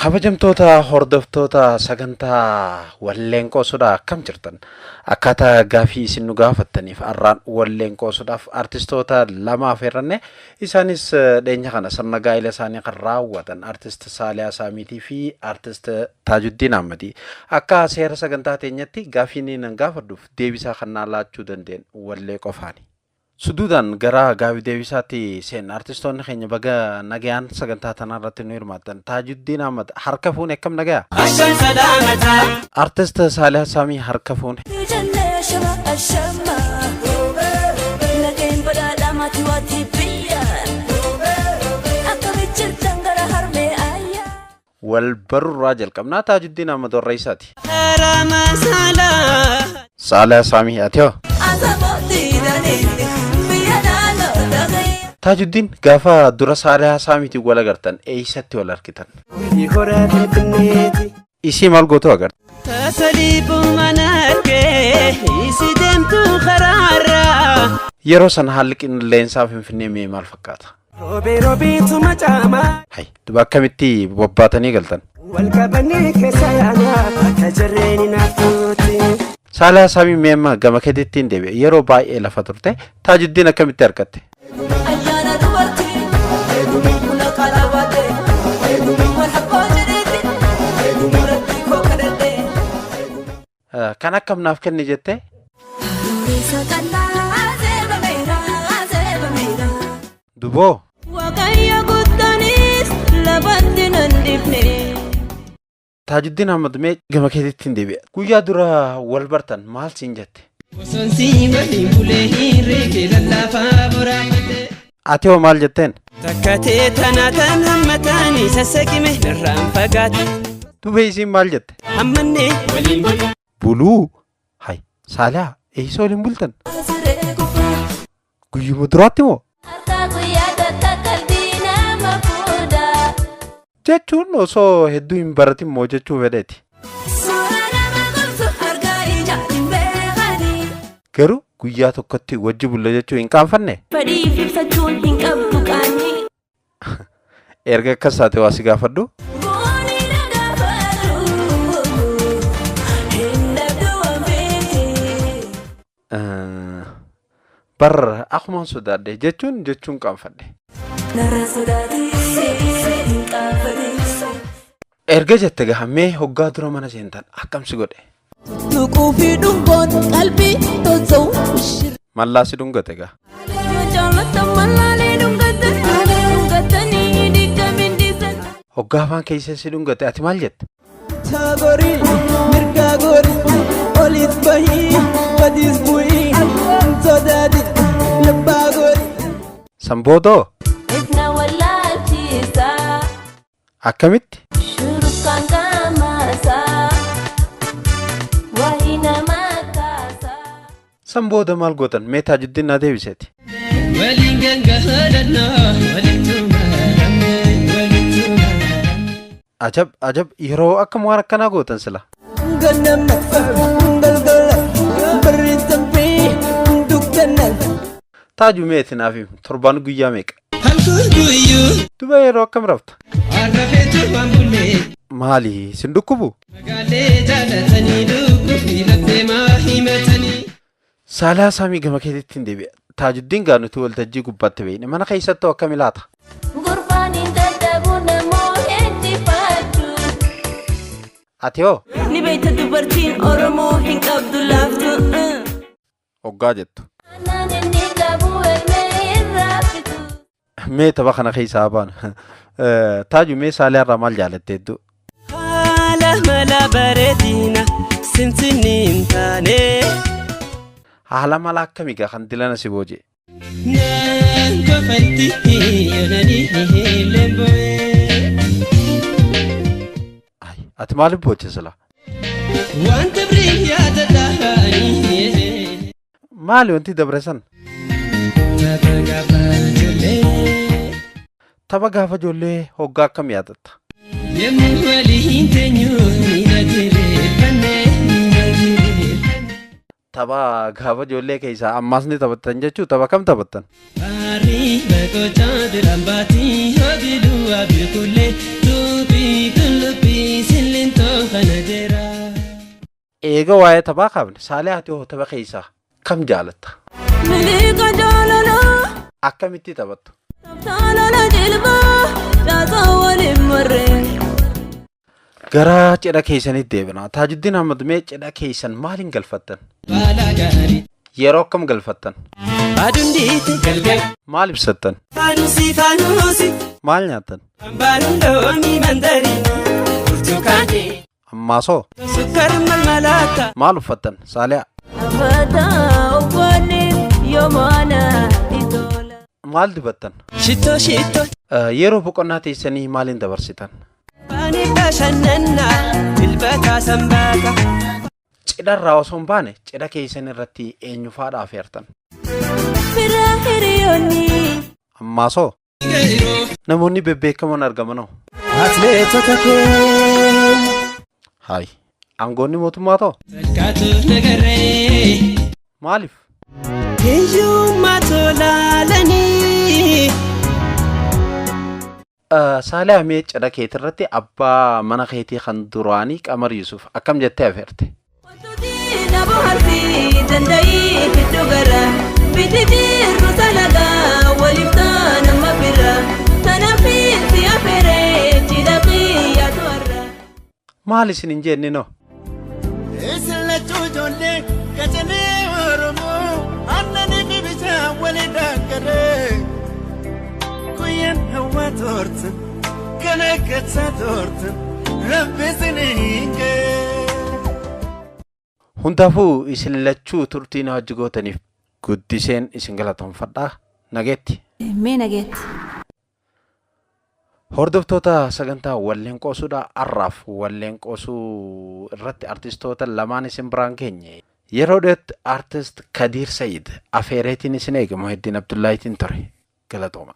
Kabajamtoota hordoftoota sagantaa walleen qoosuudhaa akkam jirtan akkaataa gaafii isin nu gaafattaniif har'aan walleen qoosuudhaaf artistoota lama afeerranne isaanis dheenya kana sirna gaa'ila isaanii kan raawwatan artist Saaliyaa Saamiitii fi artist Taajuddiin Ahmadii akka seera sagantaa teenyatti gaafii nan gaafadhuuf deebisaa kan naa laachuu danda'an wallee qofaani. Suduudhaan gara gaafii deebisaatti seen artistoonni keenya baga nagayaan sagantaa tanarratti nu hirmaatan Taajuddiin Ahmad harka fuune akkam nagaya? Artist Saaliyaa Saamii harka fuune. wal barurraa jalqabnaa Taajuddiin Ahmad warra isaati. Saaliyaa Saamii atiyoo. Taajuddiin gaafa dura Saaliyaa Saamiitiin wal agartan eessatti wal argitan? Isii maal gootu agarta? Yeroo sana haalli qilleensaa Finfinnee mee maal fakkaata? Hay duba akkamitti bobbaatanii galtan? Saaliyaa Saamii mee amma gama keetittiin deebi'e yeroo baay'ee lafa turte Taajuddiin akkamitti argatte? Kan akkamnaaf kenni jettee? Duboo? Taajuddiin Ahmad mee gama keetittiin deebi'e guyyaa dura wal bartan maal siin jette? Ati hoo maal jetteen? Takkatee tanaataan hammataan isa seqime irraan fagaate. Dubee isiin maal jette? Hammanne waliin buluu? Hay Saaliyaa eessa waliin bultan? Guyyuma duraatti moo? Jechuun osoo hedduu hin baratin moo jechuu fedheeti? Garuu guyyaa tokkotti wajji bulla jechuu hin qaanfanne? Erga akkas taate waa si gaafadhu? Barra akkumaan sodaadhe jechuun qaanfadhe. Erga jette gahamee hoggaa dura mana seentan akkamsi godhe? Tuquufi dhungoon qalbii tolcha'u. Mallaa si dhungate gaa? Hoggaa afaan keessee si dhungate ati maal jette? Taagorii mirgaa gorii oliis bahii badiis bu'ii sodaati labbaa gorii. Samboodoo? Akkamitti? Sambooda maal gootan mee Taajuddiin naa deebiseeti? Ajab yeroo akkam waan akkanaa gootan sila? Taaju meeti naaf himu torbaan guyyaa meeqa? Duba yeroo akkam rafta? Maali sin dhukkubu? Saaliyaa Saamii gama keetittiin deebi'a. Taajuddiin gaa nuti waltajjii gubbaatti beekne mana keessatti akkami laata? Ati hoo? Ni beekta dubartiin Oromoo hin qabdu laaftu. Hoggaa jettu. Mee tapha kana keessaa baanu. Taaju mee Saaliyaa irraa maal jaalatte hedduu? haala mala bareedina sinsinni hin taane. Haala mala akkamii gaa kan dilana si booje? Naan kofalti yoonanii lemboe. Ati maaliif booche sila? Wanta birii yaada taa'anii. Maali wanti dabre san? Tapha gaafa ijoollee hoggaa akkam yaadatta? Yemmuu waliin teenyuu ni nageeffannee. Tapha gaafa ijoollee keessaa ammaas ni taphattan jechuu tapha kam taphattan? Baarii bakkoochaa biraan baatii hobiluu abiyukullee tuubii tulluq. eega waa'ee taphaa kaafne Saalee ati hoo tapha keessaa kam jaalatta? Miliika jaalala Akkamitti taphattu? Taalala jilba Taataa waliin marree Gara cidha keessanitti deebina. Taajuddin Ahmad mee cidha keessan maaliin galfattan? Yeroo akkam galfattan? Baadundiitti galgal Maal ibsattan? Faanusi Maal nyaattan? Hambaanuun loonii mandarii Burtukaanii Ammaasoo Sukkar malmalaata maal uffattan? Saaliyaa Afataa uffanni yoomaana itola maal dibattan? Shittoo Yeroo boqonnaa teessanii maaliin dabarsitan? Baanii bashannannaa Dilbataa sanbaata Cidharraa osoo hin baane cidha keessan irratti eenyufaadha afeertan? Fira hiriyoonni Ammaasoo namoonni bebbeekamoon argamanoo? Atleetota keenya Hayi aangoonni mootummaa ta'o? Fakkaatuuf nagarree Maaliif? Hiyyummaa tolaalanii Saaliyaa mee cidha keetii irratti abbaa mana keetii kan duraanii Qamar Yusuf akkam jettee afeerte? Wantooti na bohaartii danda'ii hedduu gara biti jirru salagaa waliif taana mafira tanaaf itti afeeree cidha qiyyaatu har'a. Maal isin hin jenne noo? Isin lachuu ijoollee qacalee Oromoo aannanii fi bishaan walii daangaree guyyaan hawwaa toortan kan akkaataa toortan rabbi isin hiikee. Hundaafuu isin lachuu turtii na wajji gootaniif guddiseen isin galatoomfadhaa. Nageetti. Mee nageetti. Hordoftoota sagantaa walleen qoosuudha arraaf walleen qoosuu irratti artistoota lamaan isin biraan geenye. Yeroo dheetti artist Kadir Sayid afeereetiin isin eegamu Heddin Abdullaahitiin ture. Galatooma.